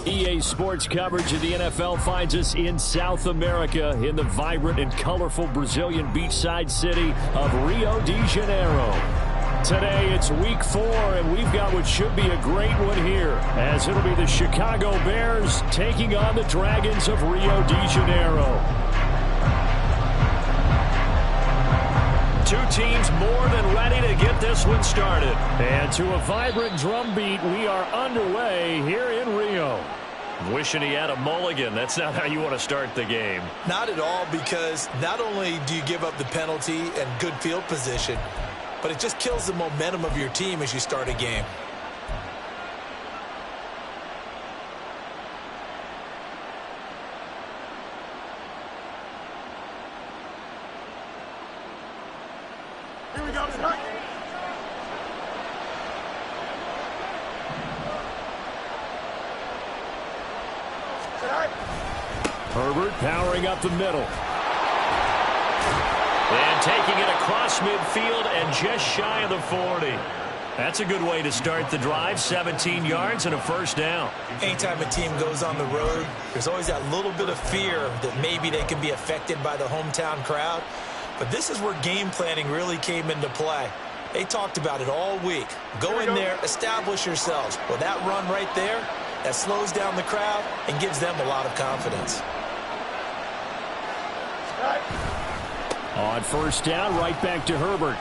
EA Sports coverage of the NFL finds us in South America in the vibrant and colorful Brazilian beachside city of Rio de Janeiro. Today it's week 4, and we've got what should be a great one here, as it'll be the Chicago Bears taking on the Dragons of Rio de Janeiro. Two teams more than ready to get this one started. And to a vibrant drum beat, we are underway here in Rio. Wishing he had a mulligan. That's not how you want to start the game. Not at all, because not only do you give up the penalty and good field position, but it just kills the momentum of your team as you start a game. Here we go. Herbert powering up the middle. And taking it across midfield and just shy of the 40. That's a good way to start the drive. 17 yards and a first down. Anytime a team goes on the road, there's always that little bit of fear that maybe they can be affected by the hometown crowd. But this is where game planning really came into play. They talked about it all week. Go in there, establish yourselves. Well, that run right there, that slows down the crowd and gives them a lot of confidence. On first down, right back to Herbert.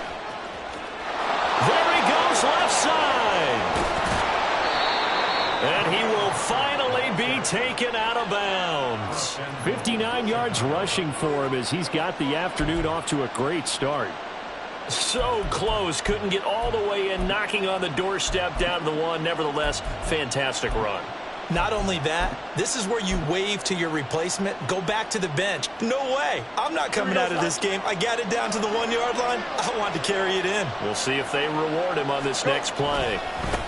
There he goes, left side. And he will finally be taken out of bounds. 59 yards rushing for him as he's got the afternoon off to a great start. So close, couldn't get all the way in, knocking on the doorstep down to the one. Nevertheless, fantastic run. Not only that, this is where you wave to your replacement, go back to the bench. No way. I'm not coming out of this game. I got it down to the 1-yard line. I want to carry it in. We'll see if they reward him on this next play.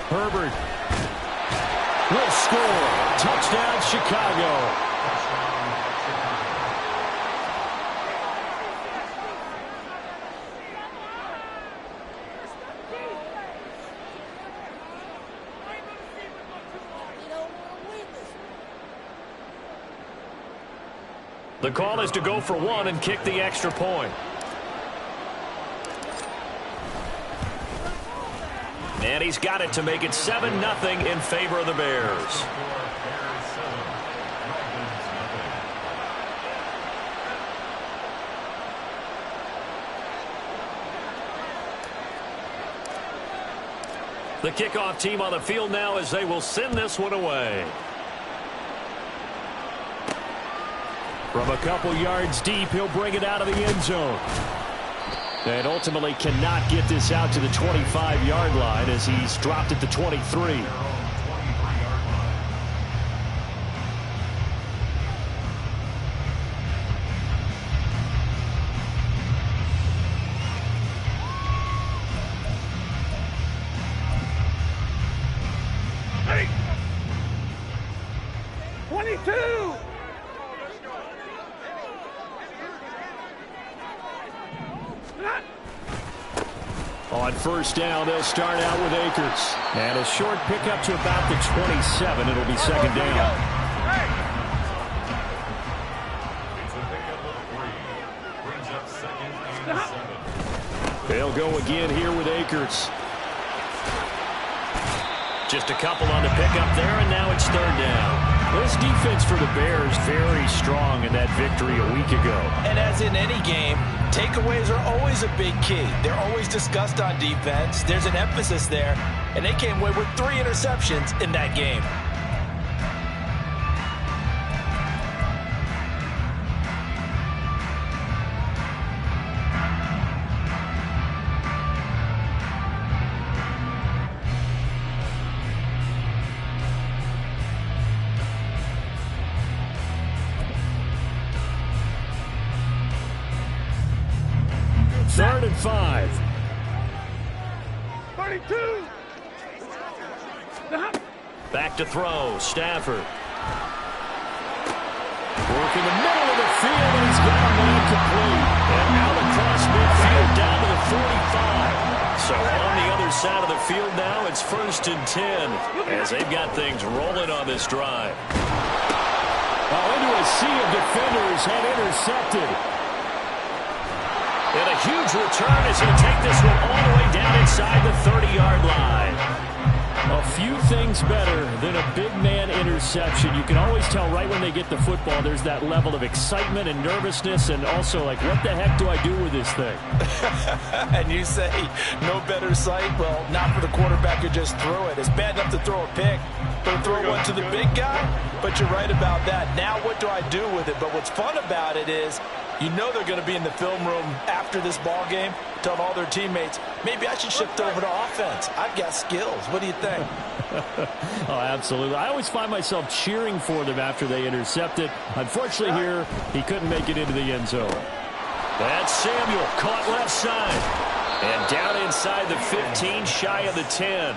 Herbert will score. Touchdown, Chicago. The call is to go for one and kick the extra point. And he's got it to make it 7-0 in favor of the Bears. The kickoff team on the field now as they will send this one away. From a couple yards deep, he'll bring it out of the end zone. And ultimately cannot get this out to the 25-yard line as he's dropped at the 23. Hey! 22! On first down, they'll start out with Akers. And a short pickup to about the 27. It'll be second down. They'll go again here with Akers. Just a couple on the pickup there, and now it's third down. This defense for the Bears very strong in that victory a week ago. And as in any game, takeaways are always a big key. They're always discussed on defense. There's an emphasis there, and they came away with 3 interceptions in that game. 3rd and 5. 32. Back to throw. Stafford. Working the middle of the field, and he's got a man complete. And out across midfield down to the 45. So on the other side of the field now, it's 1st and 10 as they've got things rolling on this drive. Into a sea of defenders and intercepted. And a huge return as he'll take this one all the way down inside the 30-yard line. A few things better than a big man interception. You can always tell right when they get the football, there's that level of excitement and nervousness, and also like, what the heck do I do with this thing? And you say no better sight? Well, not for the quarterback who just threw it. It's bad enough to throw a pick, but to throw one to the big guy? But you're right about that. Now what do I do with it? But what's fun about it is you know they're going to be in the film room after this ball game, telling all their teammates, maybe I should shift over to offense. I've got skills. What do you think? Oh, absolutely. I always find myself cheering for them after they intercept it. Unfortunately here, he couldn't make it into the end zone. That's Samuel, caught left side. And down inside the 15, shy of the 10.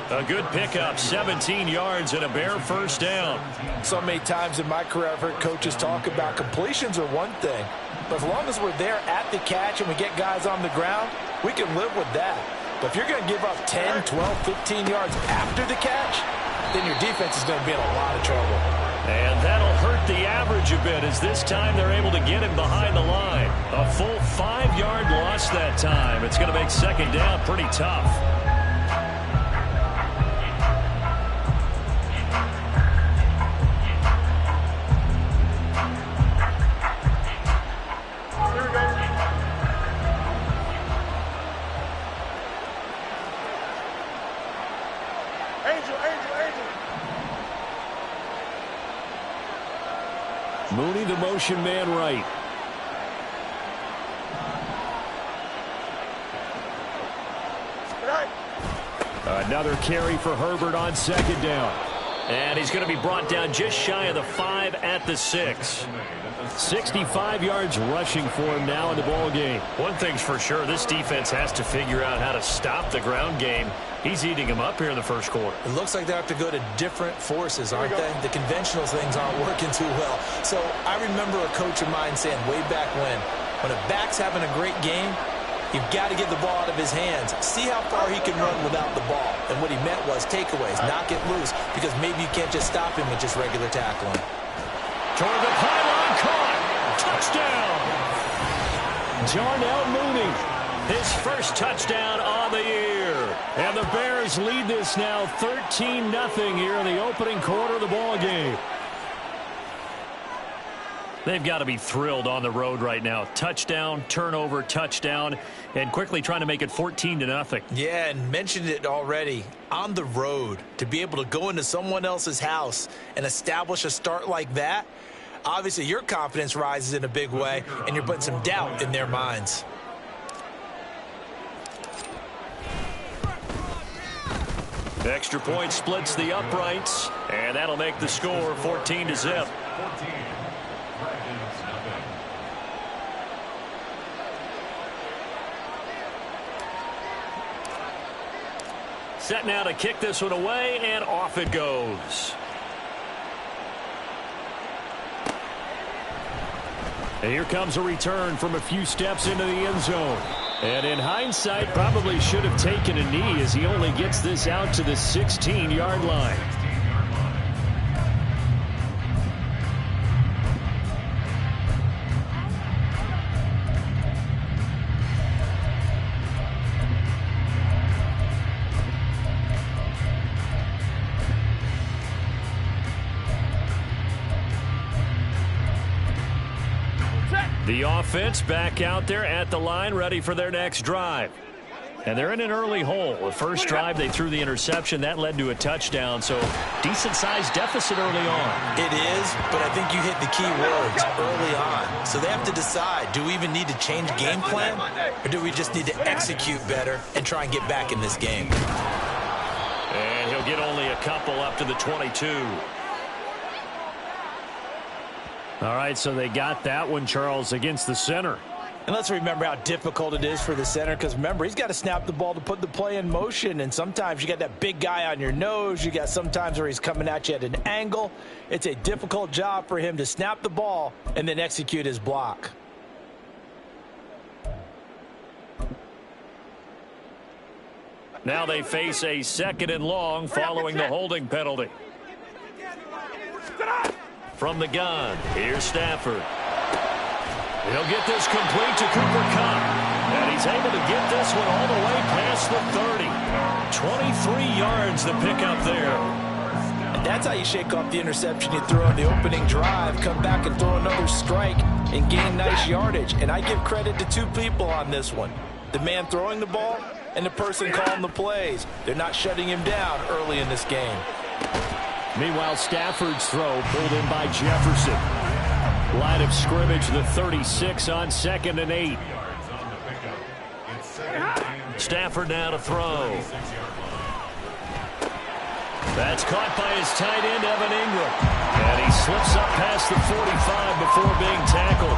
A good pickup, 17 yards and a bare first down. So many times in my career I've heard coaches talk about completions are one thing, but as long as we're there at the catch and we get guys on the ground, we can live with that. But if you're going to give up 10, 12, 15 yards after the catch, then your defense is going to be in a lot of trouble. And that'll hurt the average a bit as this time they're able to get him behind the line. A full 5-yard loss that time. It's going to make second down pretty tough. Mooney, the motion man right. Another carry for Herbert on second down. And he's going to be brought down just shy of the 5 at the 6. 65 yards rushing for him now in the ball game. One thing's for sure, this defense has to figure out how to stop the ground game. He's eating him up here in the first quarter. It looks like they have to go to different forces, aren't they? The conventional things aren't working too well. So I remember a coach of mine saying way back when a back's having a great game, you've got to get the ball out of his hands. See how far he can run without the ball. And what he meant was takeaways, not get loose, because maybe you can't just stop him with just regular tackling. Toward the pylon, caught. Touchdown. Darnell Mooney, his first touchdown on the year. And the Bears lead this now 13-0 here in the opening quarter of the ball game. They've got to be thrilled on the road right now. Touchdown, turnover, touchdown, and quickly trying to make it 14-0. Yeah, and mentioned it already. On the road, to be able to go into someone else's house and establish a start like that, obviously your confidence rises in a big way, and you're putting some doubt in their minds. Extra point splits the uprights, and that'll make the score 14-0. Set now to kick this one away, and off it goes. And here comes a return from a few steps into the end zone. And in hindsight, probably should have taken a knee as he only gets this out to the 16-yard line. The offense back out there at the line, ready for their next drive. And they're in an early hole. The first drive, they threw the interception. That led to a touchdown, so decent-sized deficit early on. It is, but I think you hit the key words early on. So they have to decide, do we even need to change game plan, or do we just need to execute better and try and get back in this game? And he'll get only a couple up to the 22. All right, so they got that one, Charles, against the center. And let's remember how difficult it is for the center, because remember, he's got to snap the ball to put the play in motion, and sometimes you got that big guy on your nose. You got sometimes where he's coming at you at an angle. It's a difficult job for him to snap the ball and then execute his block. Now they face a 2nd and long following the holding penalty. From the gun, here's Stafford. He'll get this complete to Cooper Kupp. And he's able to get this one all the way past the 30. 23 yards the pickup there. And that's how you shake off the interception you throw on the opening drive. Come back and throw another strike and gain nice yardage. And I give credit to 2 people on this one. The man throwing the ball and the person calling the plays. They're not shutting him down early in this game. Meanwhile, Stafford's throw pulled in by Jefferson. Line of scrimmage, the 36 on 2nd and 8. Stafford now to throw. That's caught by his tight end, Evan Ingram. And he slips up past the 45 before being tackled.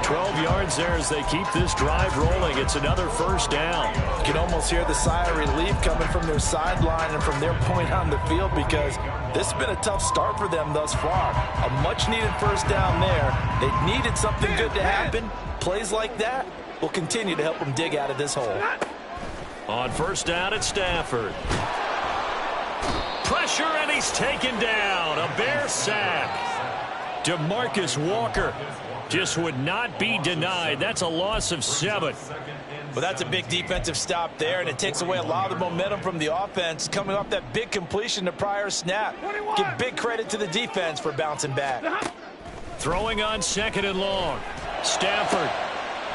12 yards there as they keep this drive rolling. It's another 1st down. You can almost hear the sigh of relief coming from their sideline and from their point on the field, because this has been a tough start for them thus far. A much-needed 1st down there. They needed something good to happen. Plays like that will continue to help them dig out of this hole. On 1st down, it's Stafford. Pressure, and he's taken down. A Bear sack. DeMarcus Walker just would not be denied. That's a loss of 7. Well, that's a big defensive stop there, and it takes away a lot of the momentum from the offense coming off that big completion the prior snap. Give big credit to the defense for bouncing back. Throwing on 2nd and long. Stafford.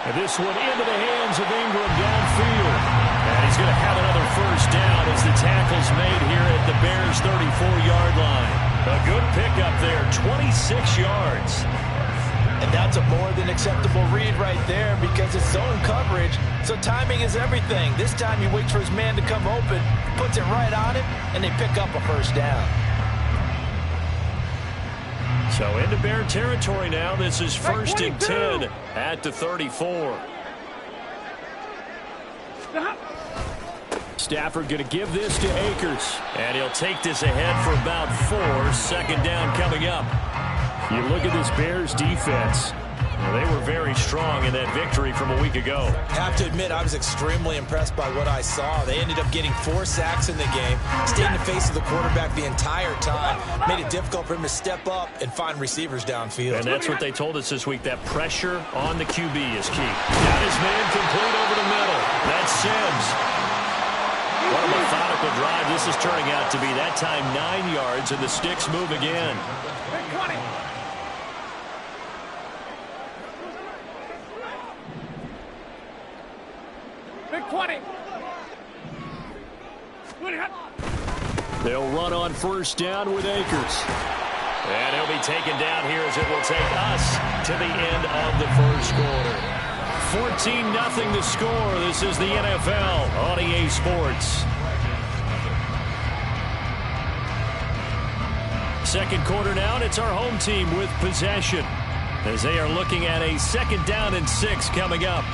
And this one into the hands of Ingram downfield. And he's going to have another 1st down as the tackle's made here at the Bears' 34-yard line. A good pickup there, 26 yards. And that's a more than acceptable read right there, because it's zone coverage, so timing is everything. This time he waits for his man to come open, puts it right on him, and they pick up a 1st down. So into Bear territory now. This is 1st and 10 at the 34. Stafford going to give this to Akers. And he'll take this ahead for about 4. 2nd down coming up. You look at this Bears defense. Well, they were very strong in that victory from a week ago. Have to admit, I was extremely impressed by what I saw. They ended up getting 4 sacks in the game, stayed in the face of the quarterback the entire time, made it difficult for him to step up and find receivers downfield. And that's what they told us this week, that pressure on the QB is key. Got his man complete over the middle. That's Sims. What a methodical drive this is turning out to be. That time 9 yards, and the sticks move again. Big 20. They'll run on 1st down with Akers. And he'll be taken down here as it will take us to the end of the 1st quarter. 14-0 the score. This is the NFL on EA Sports. 2nd quarter now, and it's our home team with possession as they are looking at a 2nd down and 6 coming up.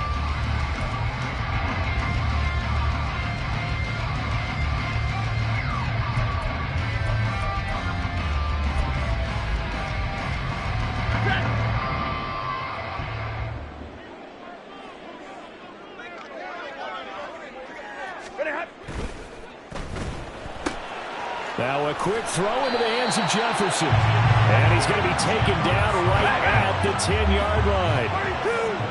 Now a quick throw into the hands of Jefferson. And he's going to be taken down right at the 10-yard line.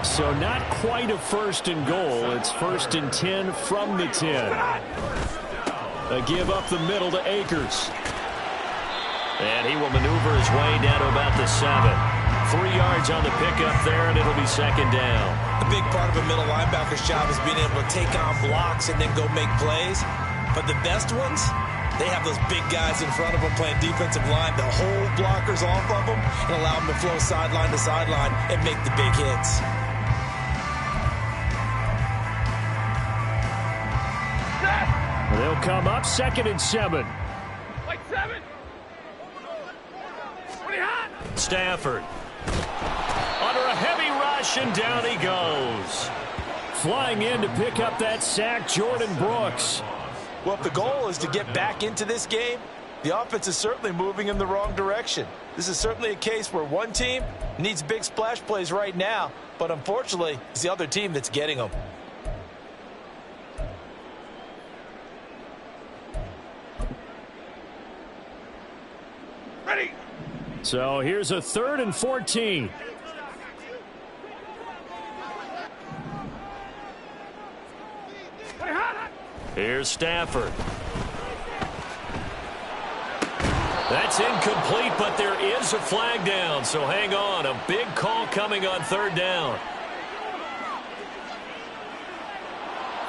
So not quite a 1st and goal. It's 1st and 10 from the 10. A give up the middle to Akers. And he will maneuver his way down to about the 7. 3 yards on the pickup there, and it'll be 2nd down. A big part of a middle linebacker's job is being able to take on blocks and then go make plays. But the best ones, they have those big guys in front of them playing defensive line to hold blockers off of them and allow them to flow sideline to sideline and make the big hits. They'll come up 2nd and 7. Like 7. Pretty hot. Stafford. Under a heavy rush, and down he goes. Flying in to pick up that sack, Jordan Brooks. Well, if the goal is to get back into this game, the offense is certainly moving in the wrong direction. This is certainly a case where one team needs big splash plays right now, but unfortunately, it's the other team that's getting them. Ready. So here's a 3rd and 14. Here's Stafford. That's incomplete, but there is a flag down, so hang on. A big call coming on 3rd down.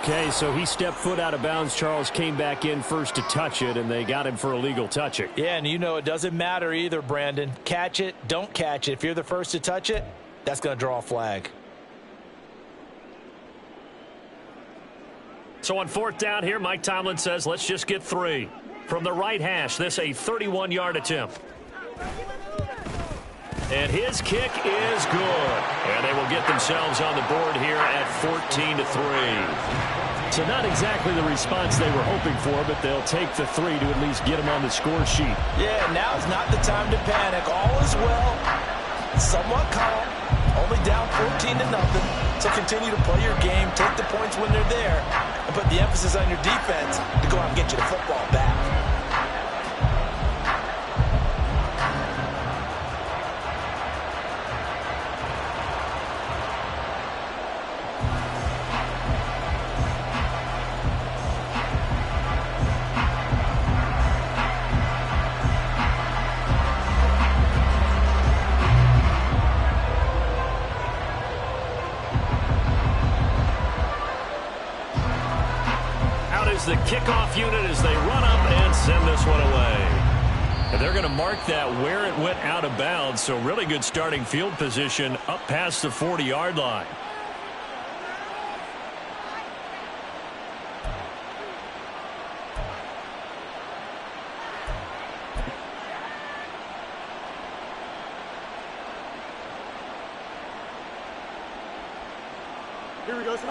Okay, so he stepped foot out of bounds. Charles came back in first to touch it, and they got him for illegal touching. Yeah, and you know it doesn't matter either, Brandon. Catch it, don't catch it. If you're the first to touch it, that's going to draw a flag. So on 4th down here, Mike Tomlin says, let's just get 3. From the right hash, this a 31-yard attempt. And his kick is good. And they will get themselves on the board here at 14-3. So not exactly the response they were hoping for, but they'll take the 3 to at least get them on the score sheet. Yeah, now's not the time to panic. All is well. Somewhat calm. Only down 14-0. So continue to play your game, take the points when they're there, and put the emphasis on your defense to go out and get you the football back. The kickoff unit as they run up and send this one away. And they're going to mark that where it went out of bounds, so really good starting field position up past the 40-yard line.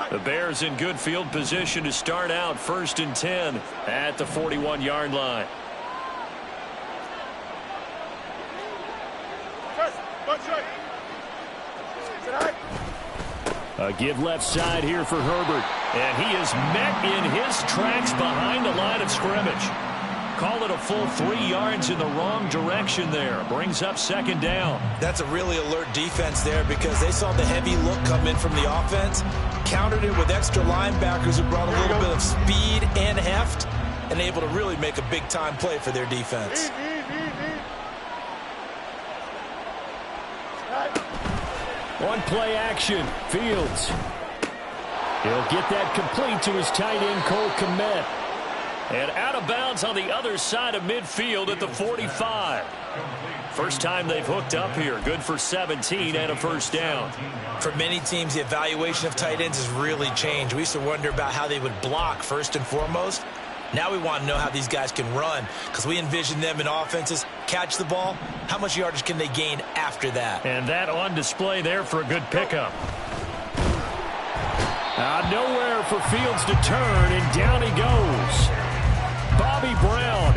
The Bears in good field position to start out 1st and 10 at the 41-yard line. A give left side here for Herbert. And he is met in his tracks behind the line of scrimmage. Call it a full 3 yards in the wrong direction there. Brings up 2nd down. That's a really alert defense there because they saw the heavy look come in from the offense, countered it with extra linebackers who brought a little bit of speed and heft, and able to really make a big-time play for their defense. On play action, Fields. He'll get that complete to his tight end, Cole Kmet. And out of bounds on the other side of midfield at the 45. First time they've hooked up here. Good for 17 and a 1st down. For many teams, the evaluation of tight ends has really changed. We used to wonder about how they would block first and foremost. Now we want to know how these guys can run because we envision them in offenses. Catch the ball. How much yardage can they gain after that? And that on display there for a good pickup. Nowhere for Fields to turn, and down he goes. Bobby Brown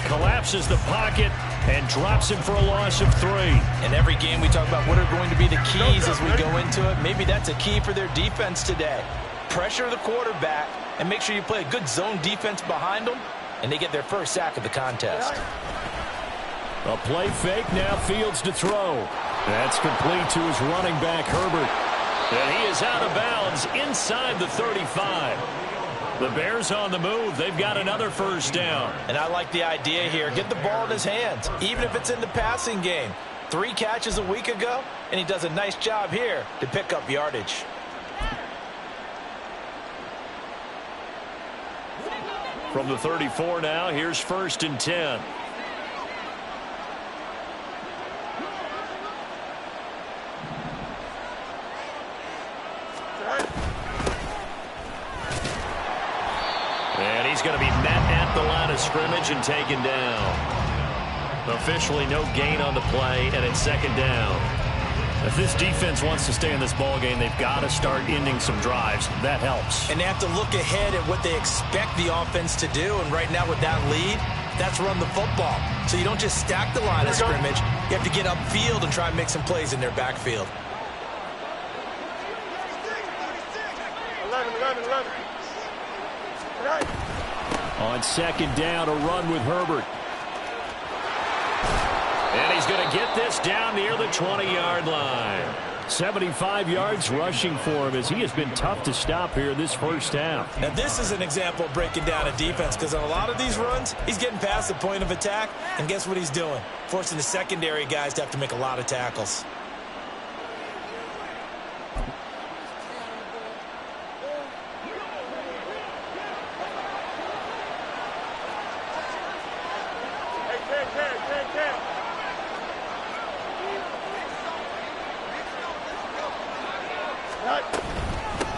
collapses the pocket and drops him for a loss of 3. In every game we talk about what are going to be the keys as we go into it. Maybe that's a key for their defense today. Pressure the quarterback and make sure you play a good zone defense behind them, and they get their first sack of the contest. A play fake, now Fields to throw. That's complete to his running back, Herbert. And he is out of bounds inside the 35. The Bears on the move. They've got another 1st down. And I like the idea here. Get the ball in his hands, even if it's in the passing game. 3 catches a week ago, and he does a nice job here to pick up yardage. From the 34 now, here's 1st and 10. And he's going to be met at the line of scrimmage and taken down. Officially no gain on the play, and it's 2nd down. If this defense wants to stay in this ball game, they've got to start ending some drives. That helps. And they have to look ahead at what they expect the offense to do. And right now with that lead, that's run the football. So you don't just stack the line of scrimmage. You have to get upfield and try and make some plays in their backfield. 11. Right. On second down, a run with Herbert. And he's going to get this down near the 20-yard line. 75 yards rushing for him as he has been tough to stop here this first half. Now this is an example of breaking down a defense, because on a lot of these runs, he's getting past the point of attack, and guess what he's doing? Forcing the secondary guys to have to make a lot of tackles.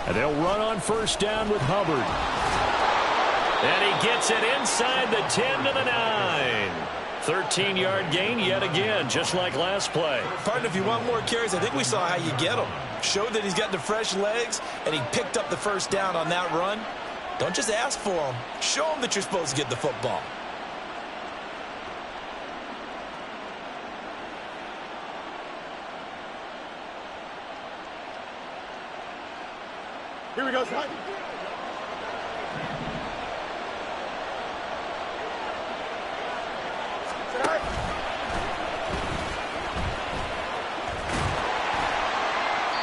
And they'll run on first down with Hubbard. And he gets it inside the 10 to the 9. 13-yard gain yet again, just like last play. Partner, if you want more carries, I think we saw how you get them. Showed that he's got the fresh legs, and he picked up the first down on that run. Don't just ask for them. Show them that you're supposed to get the football. Here we go, son.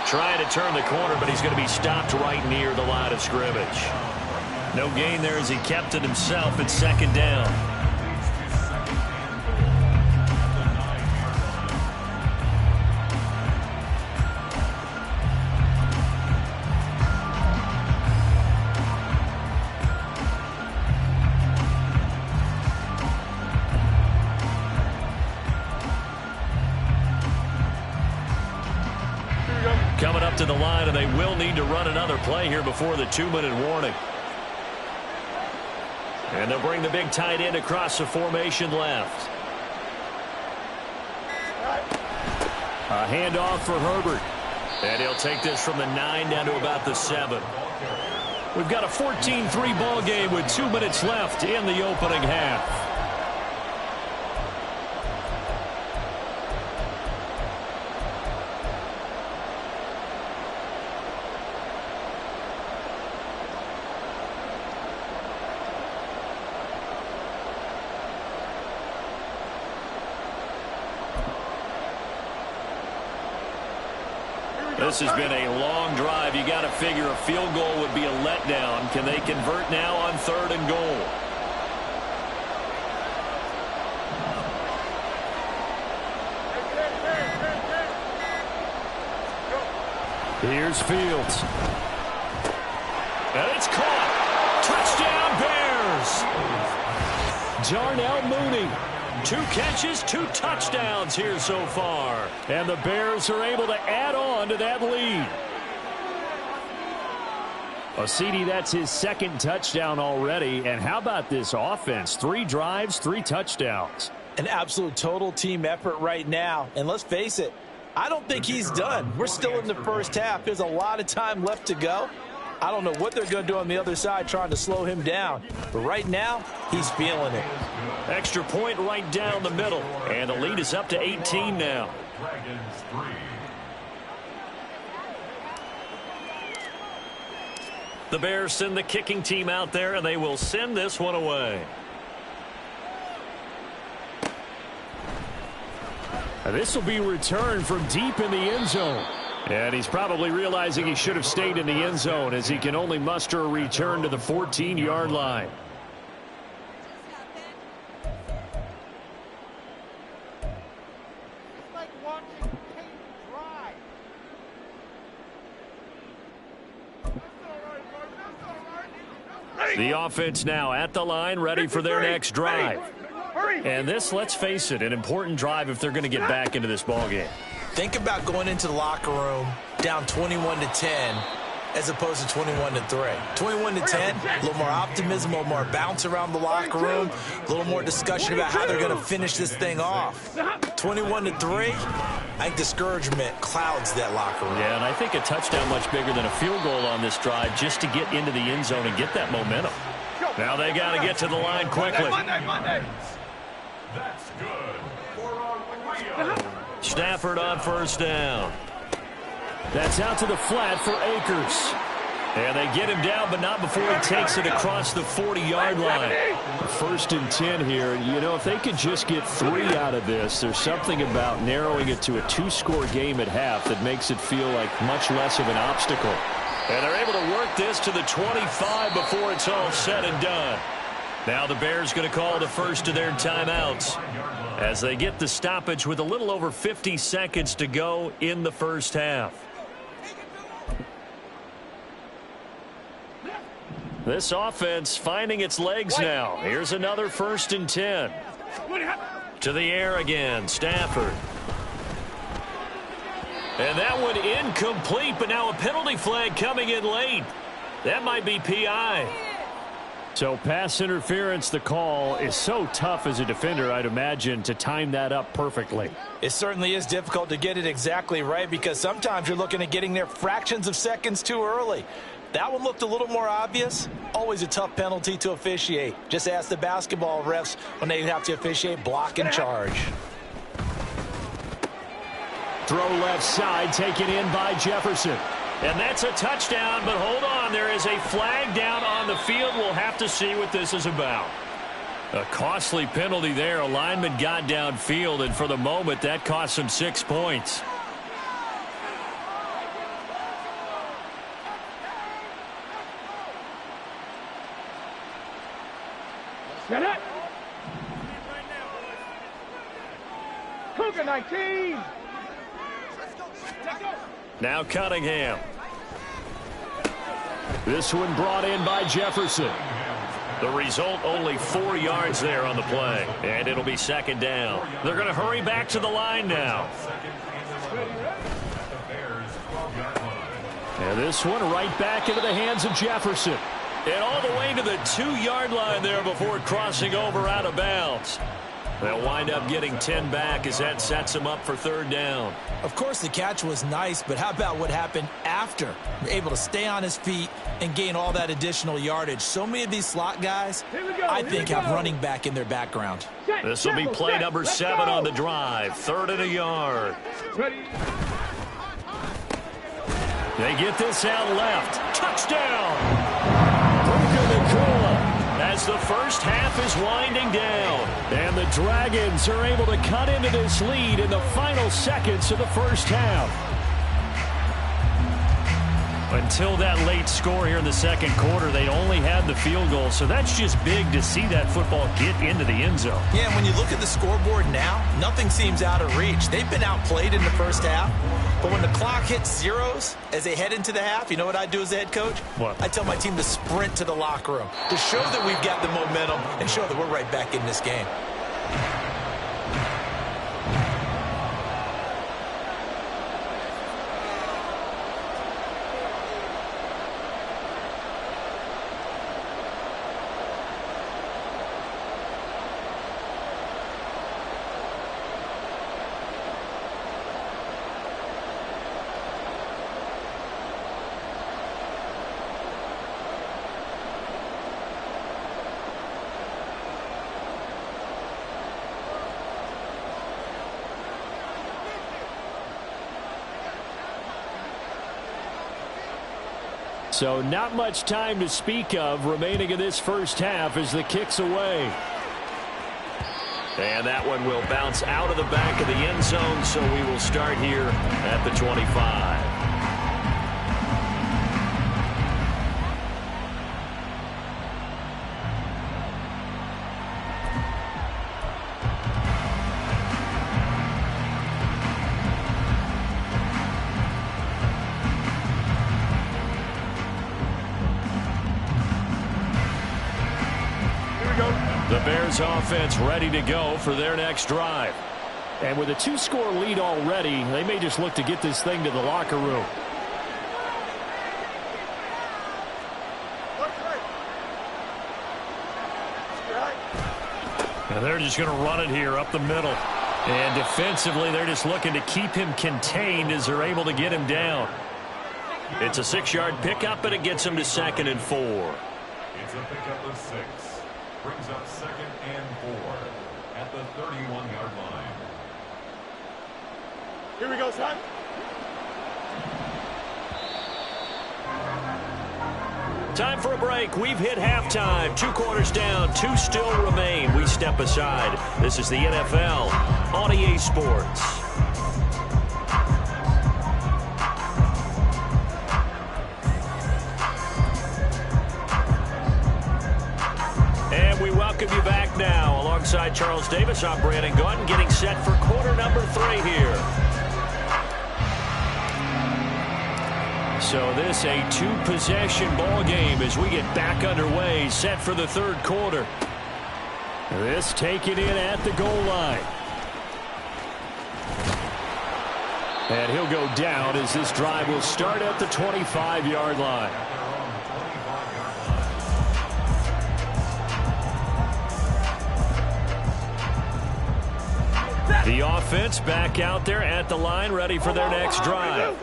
Trying to turn the corner, but he's going to be stopped right near the line of scrimmage. No gain there as he kept it himself at second down. Coming up to the line, and they will need to run another play here before the 2-minute warning. And they'll bring the big tight end across the formation left. A handoff for Herbert. And he'll take this from the 9 down to about the 7. We've got a 14-3 ball game with 2 minutes left in the opening half. This has been a long drive. You got to figure a field goal would be a letdown. Can they convert now on 3rd and goal? Here's Fields. And it's caught. Touchdown, Bears. Darnell Mooney. 2 catches, 2 touchdowns here so far. And the Bears are able to add on to that lead. CD, that's his 2nd touchdown already. And how about this offense? 3 drives, 3 touchdowns. An absolute total team effort right now. And let's face it, I don't think he's done. We're still in the first half. There's a lot of time left to go. I don't know what they're going to do on the other side trying to slow him down. But right now, he's feeling it. Extra point right down the middle. And the lead is up to 18 now. The Bears send the kicking team out there, and they will send this one away. This will be returned from deep in the end zone. And he's probably realizing he should have stayed in the end zone as he can only muster a return to the 14-yard line. The offense now at the line, ready for their next drive. And this, let's face it, an important drive if they're going to get back into this ballgame. Think about going into the locker room down 21-10 as opposed to 21-3. 21-10, a little more optimism, a little more bounce around the locker room, a little more discussion about how they're going to finish this thing off. 21-3, I think discouragement clouds that locker room. Yeah, and I think a touchdown much bigger than a field goal on this drive just to get into the end zone and get that momentum. Now they got to get to the line quickly. Monday. That's good. Stafford on first down. That's out to the flat for Akers. And they get him down, but not before he takes it across the 40-yard line. 1st and 10 here. You know, if they could just get 3 out of this, there's something about narrowing it to a 2-score game at half that makes it feel like much less of an obstacle. And they're able to work this to the 25 before it's all said and done. Now the Bears going to call the first of their timeouts as they get the stoppage with a little over 50 seconds to go in the first half. This offense finding its legs now. Here's another 1st and 10. To the air again, Stafford. And that one incomplete, but now a penalty flag coming in late. That might be PI. So pass interference, the call is so tough as a defender, I'd imagine, to time that up perfectly. It certainly is difficult to get it exactly right because sometimes you're looking at getting there fractions of seconds too early. That one looked a little more obvious. Always a tough penalty to officiate. Just ask the basketball refs when they have to officiate block and charge. Throw left side, taken in by Jefferson. And that's a touchdown, but hold on. There is a flag down on the field. We'll have to see what this is about. A costly penalty there. A lineman got downfield, and for the moment, that cost him 6 points. Set it. Cougar 19. Now Cunningham. This one brought in by Jefferson. The result, only 4 yards there on the play. And it'll be 2nd down. They're going to hurry back to the line now. And this one right back into the hands of Jefferson. And all the way to the 2-yard line there before crossing over out of bounds. They'll wind up getting 10 back as that sets them up for 3rd down. Of course, the catch was nice, but how about what happened after? Able to stay on his feet and gain all that additional yardage. So many of these slot guys, I think, have running back in their background. This will be play number 7 on the drive. 3rd and a yard. Ready. They get this out left. Touchdown! As the first half is winding down. And the Dragons are able to cut into this lead in the final seconds of the first half. Until that late score here in the 2nd quarter, they only had the field goal. So that's just big to see that football get into the end zone. Yeah, and when you look at the scoreboard now, nothing seems out of reach. They've been outplayed in the first half. But when the clock hits zeros as they head into the half, you know what I do as the head coach? What? I tell my team to sprint to the locker room to show that we've got the momentum and show that we're right back in this game. So not much time to speak of remaining in this first half as the kick's away. And that one will bounce out of the back of the end zone, so we will start here at the 25. The Bears offense ready to go for their next drive. And with a 2-score lead already, they may just look to get this thing to the locker room. And they're just going to run it here up the middle. And defensively, they're just looking to keep him contained as they're able to get him down. It's a 6-yard pickup, and it gets him to 2nd and 4. It's a pickup of 6. Brings up 2nd and 4 at the 31-yard line. Here we go, son. Time for a break. We've hit halftime. 2 quarters down. 2 still remain. We step aside. This is the NFL on EA Sports. And we welcome you back now. Alongside Charles Davis, I'm Brandon Gaudin, getting set for quarter number 3 here. So this a 2-possession ball game as we get back underway, set for the 3rd quarter. This taken in at the goal line. And he'll go down as this drive will start at the 25-yard line. The offense back out there at the line, ready for their next drive.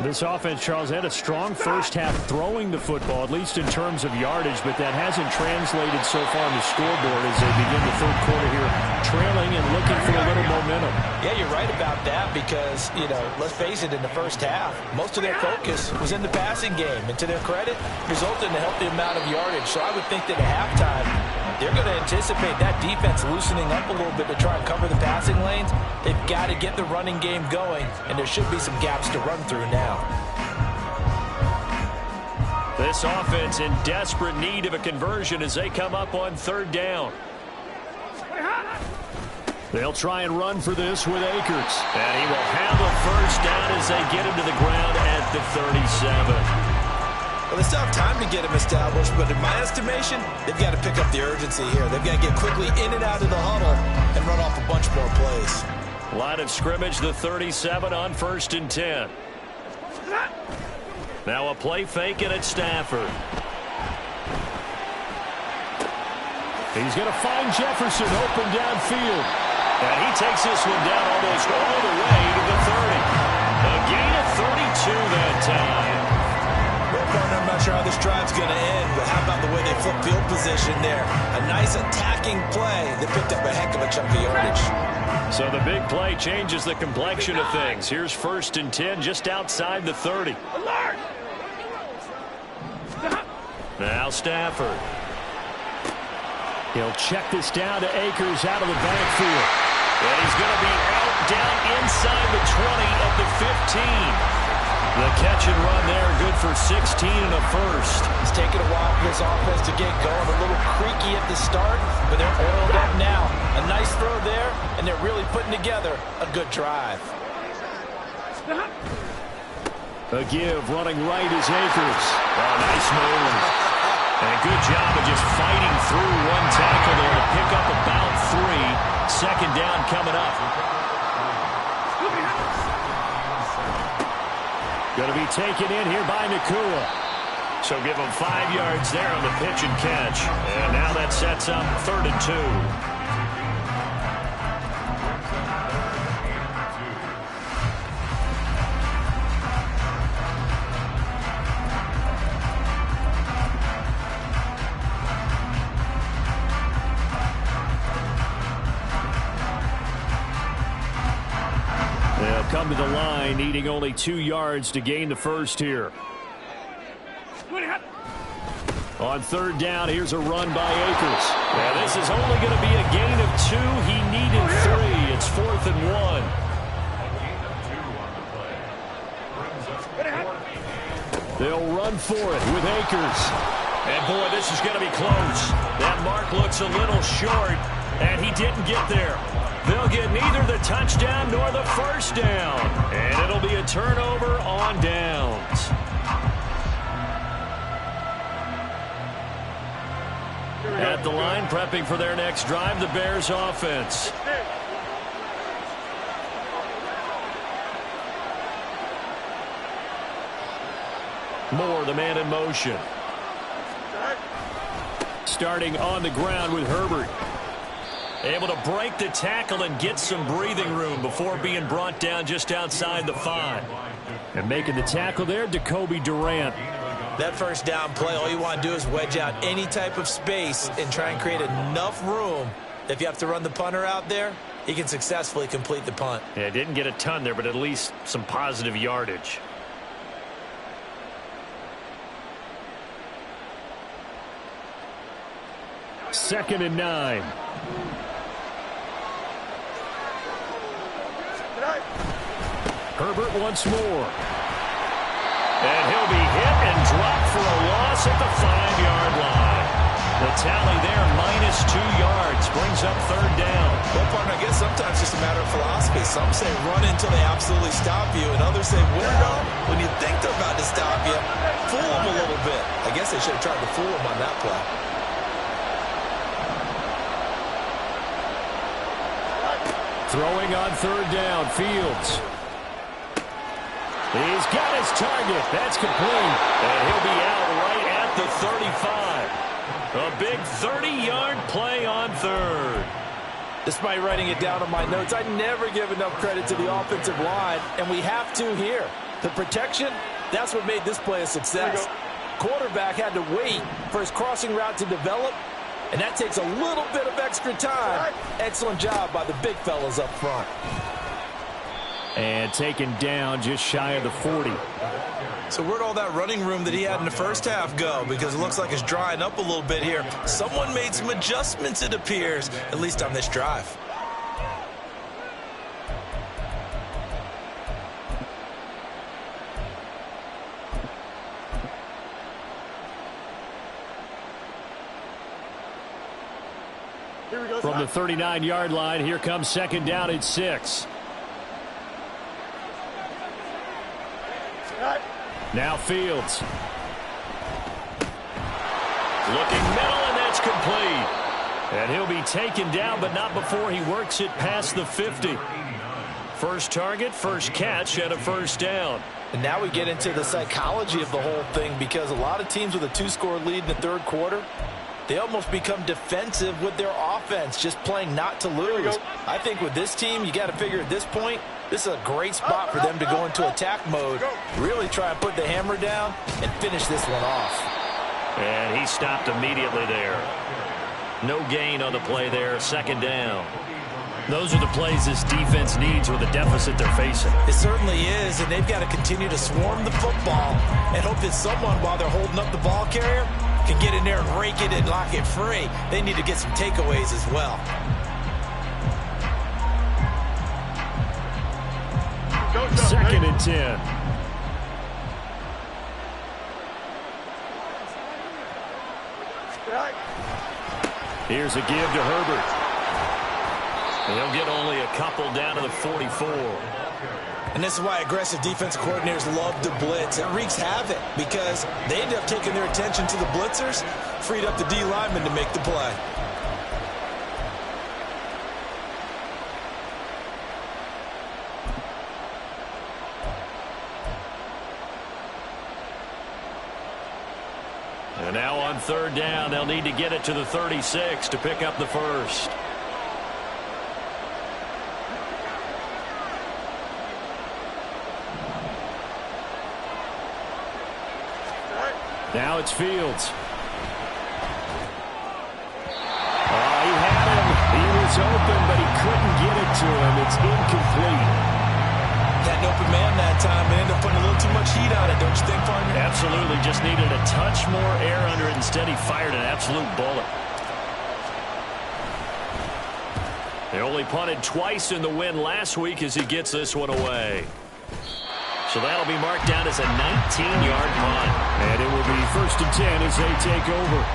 This offense, Charles, had a strong first half throwing the football, at least in terms of yardage, but that hasn't translated so far on the scoreboard as they begin the 3rd quarter here, trailing and looking for a little momentum. Yeah, you're right about that because, let's face it, in the first half, most of their focus was in the passing game. And to their credit, resulted in a healthy amount of yardage. So I would think that at halftime, they're going to anticipate that defense loosening up a little bit to try and cover the passing lanes. They've got to get the running game going, and there should be some gaps to run through now. This offense in desperate need of a conversion as they come up on 3rd down. They'll try and run for this with Akers. And he will have a 1st down as they get him to the ground at the 37. Well, they still have time to get him established, but in my estimation, they've got to pick up the urgency here. They've got to get quickly in and out of the huddle and run off a bunch more plays. Line of scrimmage, the 37 on 1st and 10. Now a play fake and it's Stafford. He's going to find Jefferson open downfield. And he takes this one down almost all the way to the 30. A gain of 32 that time. Well, partner, I'm not sure how this drive's going to end, but how about the way they flip field position there? A nice attacking play that picked up a heck of a chunk of yardage. So the big play changes the complexion of things. Here's 1st and 10 just outside the 30. Now Stafford. He'll check this down to Akers out of the backfield. And he's going to be out down inside the 20 at the 15. The catch and run there, good for 16 and a 1st. It's taken a while for this offense to get going. A little creaky at the start, but they're oiled up now. A nice throw there, and they're really putting together a good drive. A give, running right is Akers. Oh, nice move. And a good job of just fighting through one tackle there to pick up about 3. 2nd down coming up. Going to be taken in here by Nakua. So give him 5 yards there on the pitch and catch. And now that sets up 3rd and 2. Come to the line, needing only 2 yards to gain the 1st here. On 3rd down, here's a run by Akers. Yeah, this is only going to be a gain of 2. He needed 3. It's 4th and 1. They'll run for it with Akers. And boy, this is going to be close. That mark looks a little short, and he didn't get there. They'll get neither the touchdown nor the 1st down. And it'll be a turnover on downs. At the line, prepping for their next drive, the Bears offense. Moore, the man in motion. Starting on the ground with Herbert. Able to break the tackle and get some breathing room before being brought down just outside the 5. And making the tackle there, Jacoby Durant. That first down play, all you want to do is wedge out any type of space and try and create enough room. If you have to run the punter out there, he can successfully complete the punt. Yeah, didn't get a ton there, but at least some positive yardage. Second and 9. Herbert once more. And he'll be hit and dropped for a loss at the 5-yard line. The tally there, -2 yards, brings up third down. Well, partner, I guess sometimes it's just a matter of philosophy. Some say run until they absolutely stop you, and others say, well, when you think they're about to stop you, fool them a little bit. I guess they should have tried to fool them on that play. Throwing on third down, Fields. He's got his target. That's complete. And he'll be out right at the 35. A big 30-yard play on third. Despite writing it down on my notes, I never give enough credit to the offensive line, and we have to here. The protection, that's what made this play a success. Quarterback had to wait for his crossing route to develop, and that takes a little bit of extra time. Excellent job by the big fellas up front. And taken down just shy of the 40. So where'd all that running room that he had in the first half go? Because it looks like it's drying up a little bit here. Someone made some adjustments, it appears, at least on this drive. From the 39-yard line, here comes second down at 6. Now Fields. Looking middle, and that's complete. And he'll be taken down, but not before he works it past the 50. First target, first catch, and a first down. And now we get into the psychology of the whole thing, because a lot of teams with a 2-score lead in the third quarter, they almost become defensive with their offense, just playing not to lose. I think with this team, you got to figure at this point, this is a great spot for them to go into attack mode, really try and put the hammer down and finish this one off. And he stopped immediately there. No gain on the play there, second down. Those are the plays this defense needs with the deficit they're facing. It certainly is, and they've got to continue to swarm the football and hope that someone, while they're holding up the ball carrier, can get in there and rake it and lock it free. They need to get some takeaways as well. Second and 10. Here's a give to Herbert. He'll get only a couple down to the 44. And this is why aggressive defensive coordinators love to blitz. It wreaks havoc because they end up taking their attention to the blitzers, freed up the D lineman to make the play. And now on third down, they'll need to get it to the 36 to pick up the first. Now it's Fields. He had him. He was open, but he couldn't get it to him. It's incomplete. Had an open man that time and ended up putting a little too much heat on it, don't you think, partner? Absolutely. Just needed a touch more air under it. Instead, he fired an absolute bullet. They only punted twice in the win last week as he gets this one away. So that'll be marked down as a 19-yard punt. And it will be 1st and 10 as they take over.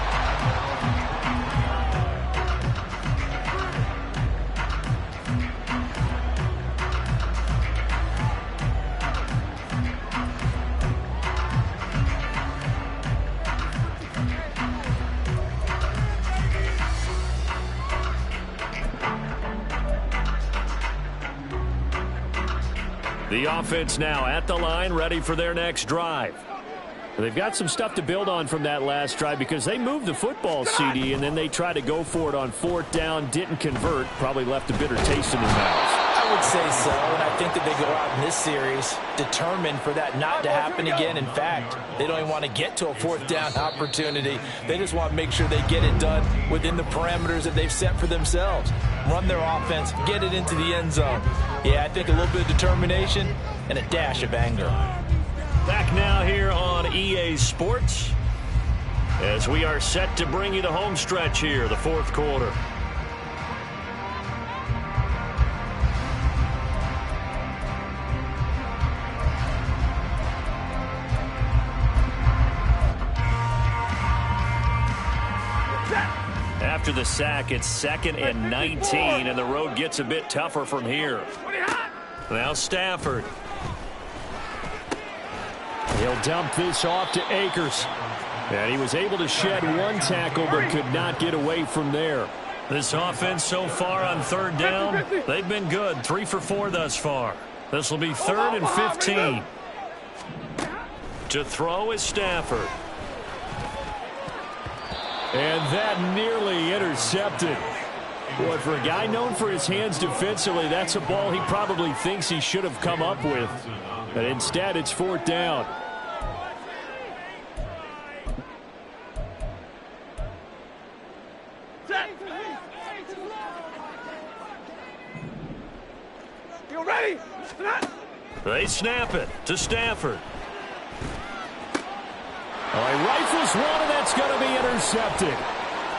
The offense now at the line, ready for their next drive. They've got some stuff to build on from that last drive because they moved the football, CD, and then they tried to go for it on 4th down, didn't convert, probably left a bitter taste in their mouths. I would say so, and I think that they go out in this series determined for that not to happen again. In fact, they don't even want to get to a 4th down opportunity. They just want to make sure they get it done within the parameters that they've set for themselves. Run their offense, get it into the end zone. Yeah, I think a little bit of determination and a dash of anger. Back now here on EA Sports as we are set to bring you the home stretch here, the 4th quarter. After the sack, it's 2nd and 19, and the road gets a bit tougher from here. Now Stafford. He'll dump this off to Akers. And he was able to shed one tackle but could not get away from there. This offense so far on 3rd down, they've been good. 3 for 4 thus far. This will be 3rd and 15. To throw is Stafford. And that nearly intercepted. Boy, for a guy known for his hands defensively, that's a ball he probably thinks he should have come up with. But instead, it's 4th down. You ready? They snap it to Stafford. Oh, he rifles one, and that's going to be intercepted.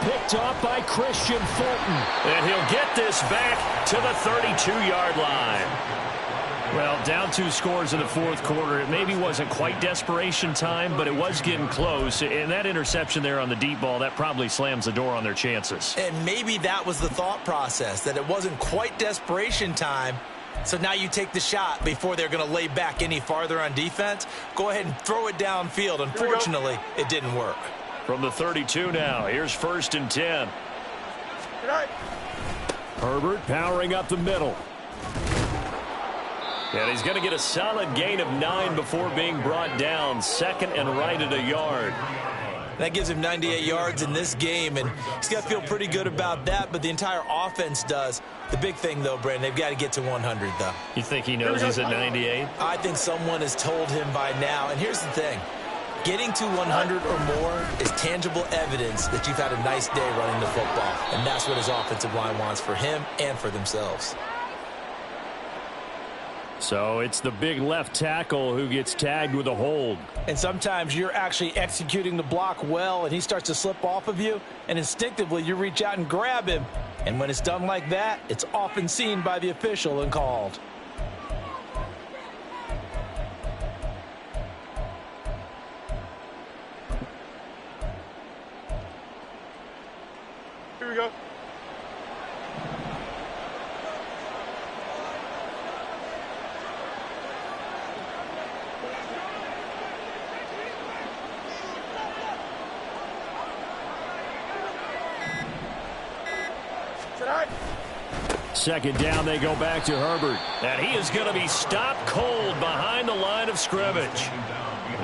Picked off by Christian Fulton. And he'll get this back to the 32-yard line. Well, down 2 scores in the 4th quarter. It maybe wasn't quite desperation time, but it was getting close. And that interception there on the deep ball, that probably slams the door on their chances. And maybe that was the thought process, that it wasn't quite desperation time. So now you take the shot before they're going to lay back any farther on defense. Go ahead and throw it downfield. Unfortunately, it didn't work. From the 32 now, here's 1st and 10. Herbert powering up the middle. And he's going to get a solid gain of 9 before being brought down. 2nd and right at a yard. That gives him 98 yards in this game, and he's got to feel pretty good about that, but the entire offense does. The big thing, though, Brandon, they've got to get to 100, though. You think he knows he's at 98? I think someone has told him by now, and here's the thing. Getting to 100 or more is tangible evidence that you've had a nice day running the football, and that's what his offensive line wants for him and for themselves. So it's the big left tackle who gets tagged with a hold. And sometimes you're actually executing the block well, and he starts to slip off of you, and instinctively you reach out and grab him. And when it's done like that, it's often seen by the official and called. Here we go. Second down, they go back to Herbert. And he is going to be stopped cold behind the line of scrimmage.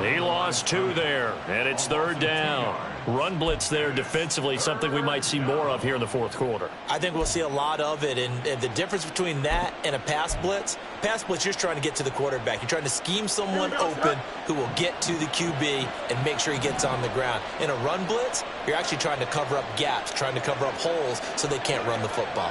He lost 2 there, and it's 3rd down. Run blitz there defensively, something we might see more of here in the 4th quarter. I think we'll see a lot of it, and the difference between that and a pass blitz, you're just trying to get to the quarterback. You're trying to scheme someone open who will get to the QB and make sure he gets on the ground. In a run blitz, you're actually trying to cover up gaps, trying to cover up holes so they can't run the football.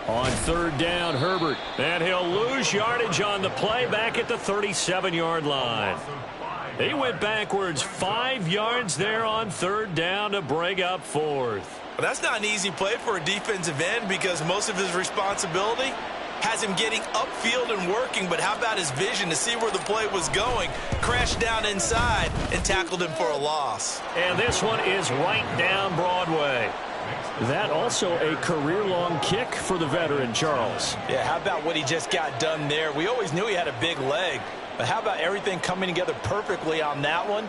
On 3rd down, Herbert. And he'll lose yardage on the play back at the 37-yard line. He went backwards 5 yards there on 3rd down to bring up 4th. Well, that's not an easy play for a defensive end because most of his responsibility has him getting upfield and working, but how about his vision to see where the play was going? Crashed down inside and tackled him for a loss. And this one is right down Broadway. That also a career-long kick for the veteran, Charles. Yeah, how about what he just got done there? We always knew he had a big leg, but how about everything coming together perfectly on that one?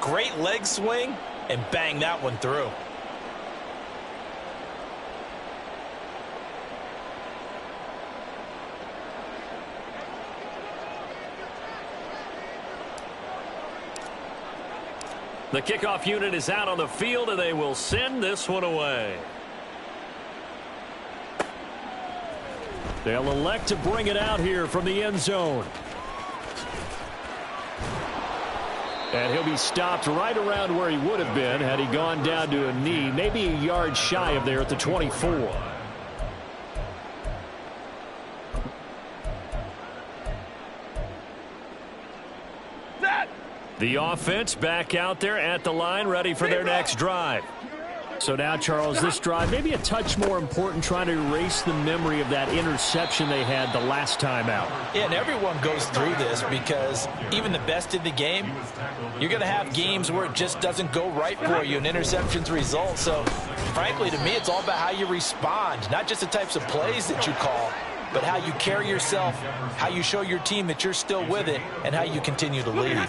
Great leg swing, and bang that one through. The kickoff unit is out on the field, and they will send this one away. They'll elect to bring it out here from the end zone. And he'll be stopped right around where he would have been had he gone down to a knee, maybe a yard shy of there at the 24. The offense back out there at the line, ready for their next drive. So now, Charles, this drive maybe a touch more important, trying to erase the memory of that interception they had the last time out. Yeah, and everyone goes through this because even the best in the game, you're going to have games where it just doesn't go right for you and interceptions result. So, frankly, to me, it's all about how you respond, not just the types of plays that you call, but how you carry yourself, how you show your team that you're still with it, and how you continue to lead.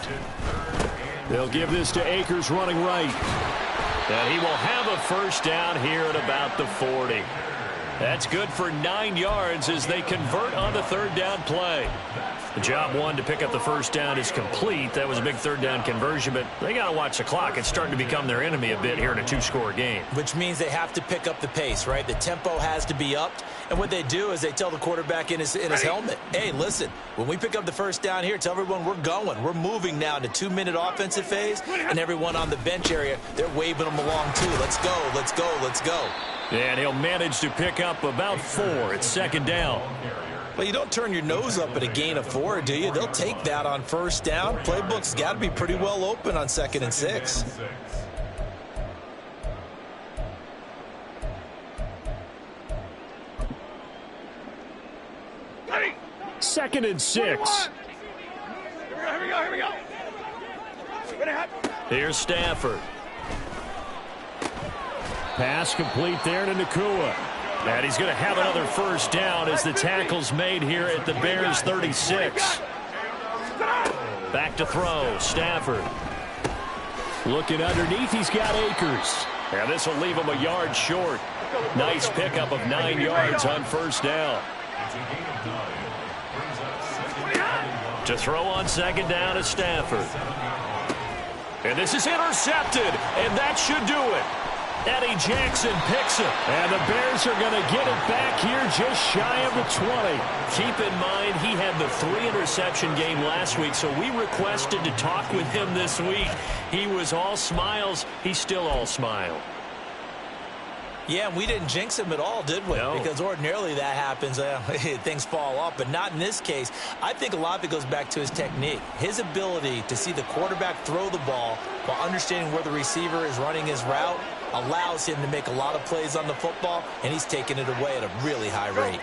They'll give this to Akers running right. And he will have a first down here at about the 40. That's good for 9 yards as they convert on the third down play. The job one to pick up the first down is complete. That was a big third down conversion, but they got to watch the clock. It's starting to become their enemy a bit here in a 2-score game. Which means they have to pick up the pace, right? The tempo has to be upped. And what they do is they tell the quarterback in his helmet, hey, listen, when we pick up the first down here, tell everyone we're going. We're moving now to 2-minute offensive phase, and everyone on the bench area, they're waving them along too. Let's go, let's go, let's go. And he'll manage to pick up about 4. It's second down. Well, you don't turn your nose up at a gain of 4, do you? They'll take that on first down. Playbook's got to be pretty well open on 2nd and 6. Second and 6. Here we go. Here's Stafford. Pass complete there to Nakua. And he's going to have another first down as the tackle's made here at the Bears' 36. Back to throw. Stafford. Looking underneath, he's got Akers. And this will leave him a yard short. Nice pickup of 9 yards on first down. To throw on second down is Stafford. And this is intercepted, and that should do it. Eddie Jackson picks it, and the Bears are going to get it back here just shy of the 20. Keep in mind, he had the 3-interception game last week, so we requested to talk with him this week. He was all smiles. He's still all smile. Yeah, we didn't jinx him at all, did we? No. Because ordinarily that happens. Things fall off, but not in this case. I think a lot of it goes back to his technique. His ability to see the quarterback throw the ball while understanding where the receiver is running his route allows him to make a lot of plays on the football, and he's taking it away at a really high rate.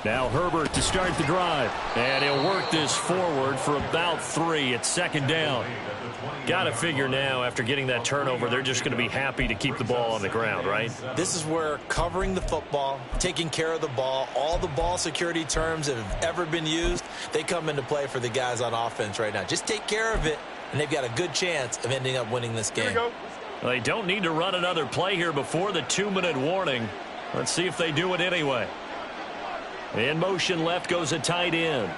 Now Herbert to start the drive. And he'll work this forward for about 3 at second down. Got to figure now, after getting that turnover, they're just going to be happy to keep the ball on the ground, right? This is where covering the football, taking care of the ball, all the ball security terms that have ever been used, they come into play for the guys on offense right now. Just take care of it, and they've got a good chance of ending up winning this game. Well, they don't need to run another play here before the 2-minute warning. Let's see if they do it anyway. In motion left goes a tight end.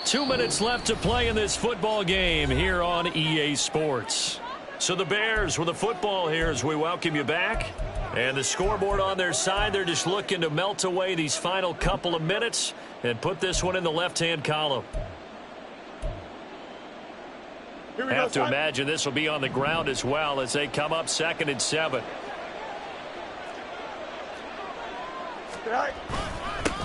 2 minutes left to play in this football game here on EA Sports. So the Bears with the football here as we welcome you back. And the scoreboard on their side, they're just looking to melt away these final couple of minutes and put this one in the left-hand column. Have to imagine this will be on the ground as well as they come up 2nd and 7.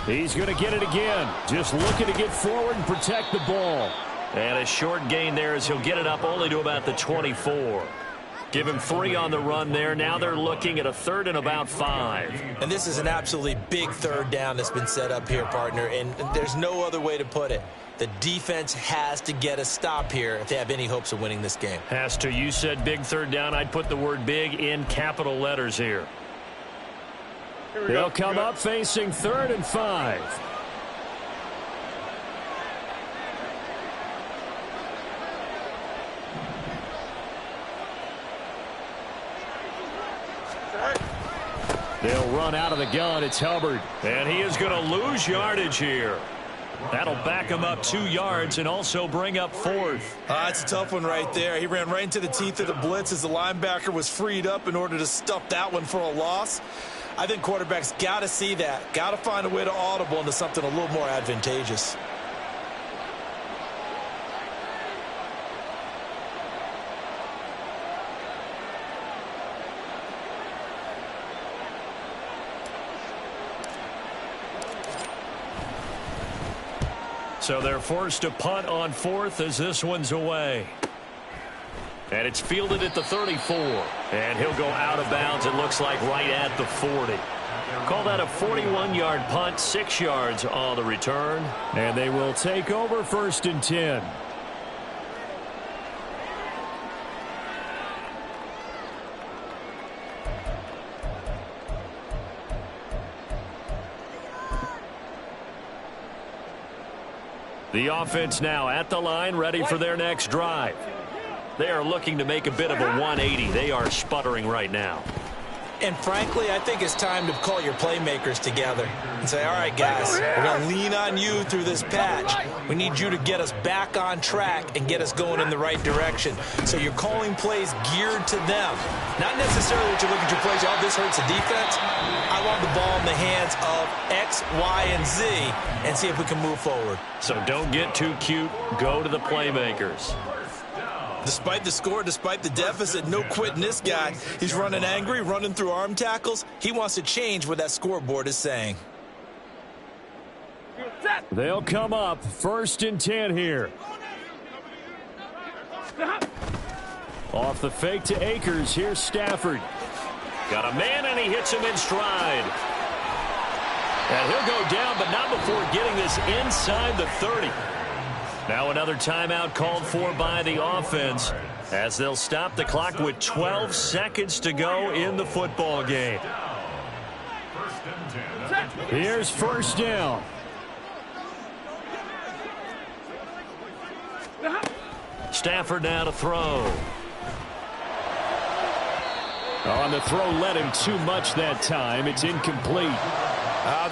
He's going to get it again. Just looking to get forward and protect the ball. And a short gain there as he'll get it up only to about the 24. Give him 3 on the run there. Now they're looking at a 3rd and about 5. And this is an absolutely big third down that's been set up here, partner. And there's no other way to put it. The defense has to get a stop here if they have any hopes of winning this game. Has to. You said big third down. I'd put the word big in capital letters here. They'll come up facing 3rd and 5. They'll run out of the gun. It's Hubbard. And he is going to lose yardage here. That'll back him up 2 yards and also bring up 4th. That's a tough one right there. He ran right into the teeth of the blitz as the linebacker was freed up in order to stuff that one for a loss. I think quarterbacks got to see that. Got to find a way to audible into something a little more advantageous. So they're forced to punt on 4th as this one's away. And it's fielded at the 34. And he'll go out of bounds, it looks like, right at the 40. Call that a 41-yard punt, 6 yards on the return. And they will take over 1st and 10. The offense now at the line, ready for their next drive. They are looking to make a bit of a 180. They are sputtering right now. And frankly, I think it's time to call your playmakers together and say, all right, guys, we're going to lean on you through this patch. We need you to get us back on track and get us going in the right direction. So you're calling plays geared to them. Not necessarily that you look at your plays, oh, this hurts the defense. I want the ball in the hands of X, Y, and Z and see if we can move forward. So don't get too cute. Go to the playmakers. Despite the score, despite the deficit, no quitting this guy. He's running angry, running through arm tackles. He wants to change what that scoreboard is saying. They'll come up 1st and 10 here. Off the fake to Akers. Here's Stafford. Got a man, and he hits him in stride. And he'll go down, but not before getting this inside the 30. Now another timeout called for by the offense as they'll stop the clock with 12 seconds to go in the football game. Here's 1st down. Stafford now to throw. On the throw, led him too much that time. It's incomplete.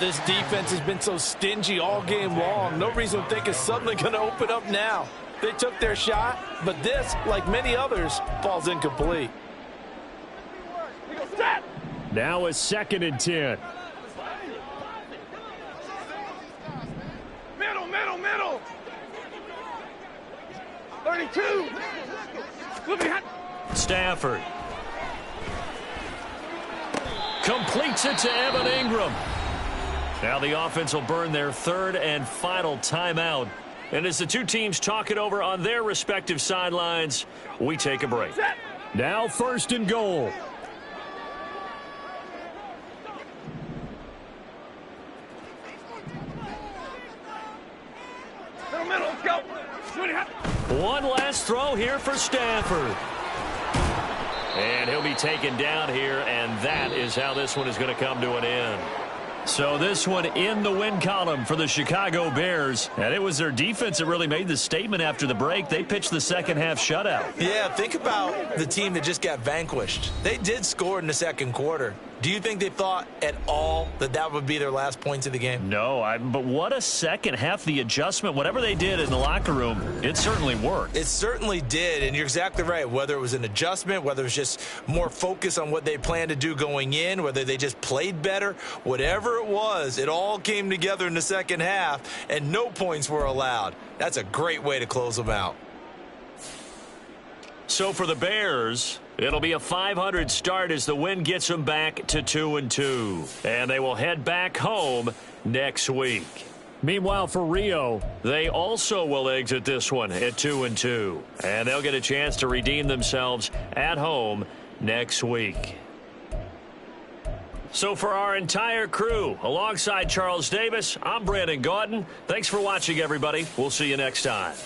This defense has been so stingy all game long. No reason to think it's suddenly going to open up now. They took their shot, but this, like many others, falls incomplete. Now a 2nd and 10. Middle. 32. Stafford. Completes it to Evan Ingram. Now the offense will burn their 3rd and final timeout. And as the two teams talk it over on their respective sidelines, we take a break. Now 1st and goal. Middle, let's go. One last throw here for Stafford. And he'll be taken down here, and that is how this one is going to come to an end. So this one in the win column for the Chicago Bears. And it was their defense that really made the statement after the break. They pitched the second half shutout. Yeah, think about the team that just got vanquished. They did score in the second quarter. Do you think they thought at all that that would be their last points of the game? No, but what a second half. The adjustment, whatever they did in the locker room, it certainly worked. It certainly did, and you're exactly right. Whether it was an adjustment, whether it was just more focus on what they planned to do going in, whether they just played better, whatever it was, it all came together in the second half, and no points were allowed. That's a great way to close them out. So for the Bears, it'll be a .500 start as the win gets them back to 2-2. And they will head back home next week. Meanwhile, for Rio, they also will exit this one at 2-2. And they'll get a chance to redeem themselves at home next week. So for our entire crew, alongside Charles Davis, I'm Brandon Gaudin. Thanks for watching, everybody. We'll see you next time.